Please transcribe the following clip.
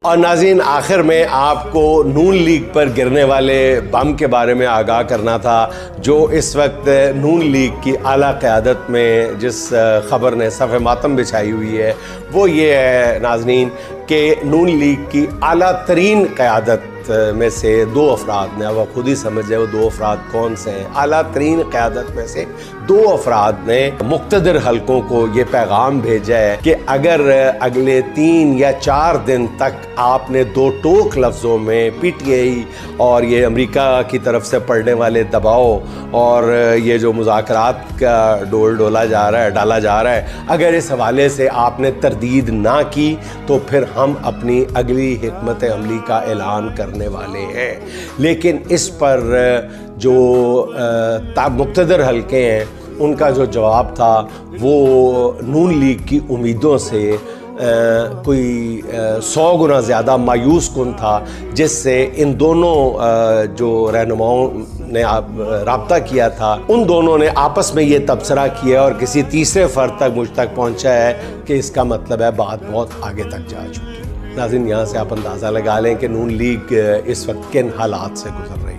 और नाज़रीन, आखिर में आपको नून लीग पर गिरने वाले बम के बारे में आगाह करना था, जो इस वक्त नून लीग की आला क़यादत में जिस ख़बर ने सफ़े मातम बिछाई हुई है वो ये है नाज़रीन कि नून लीग की आला तरीन क़यादत में से दो अफराद ने, अब आप खुद ही समझ जाए वो दो अफराद कौन से हैं। आला तरीन क़यादत में से दो अफराद ने मुक़्तदर हलकों को ये पैगाम भेजा है कि अगर अगले 3 या 4 दिन तक आपने दो टोक लफ्ज़ों में PTI और ये अमेरिका की तरफ से पड़ने वाले दबाव और ये जो मुज़ाकरात का डोल डाला जा रहा है, अगर इस हवाले से आपने तरदीद ना की तो फिर हम अपनी अगली हिकमत अमली का ऐलान करने वाले हैं। लेकिन इस पर जो मुक़्तदर हलके हैं उनका जो जवाब था वो नून लीग की उम्मीदों से कोई 100 गुना ज़्यादा मायूस कुन था, जिससे इन दोनों जो रहनुमाओं ने राब्ता किया था उन दोनों ने आपस में ये तबसरा किया और किसी तीसरे फ़र्द तक मुझ तक पहुँचा है कि इसका मतलब है बात बहुत आगे तक जा चुकी है। नाज़रीन, यहाँ से आप अंदाज़ा लगा लें कि नून लीग इस वक्त किन हालात से गुजर रही है।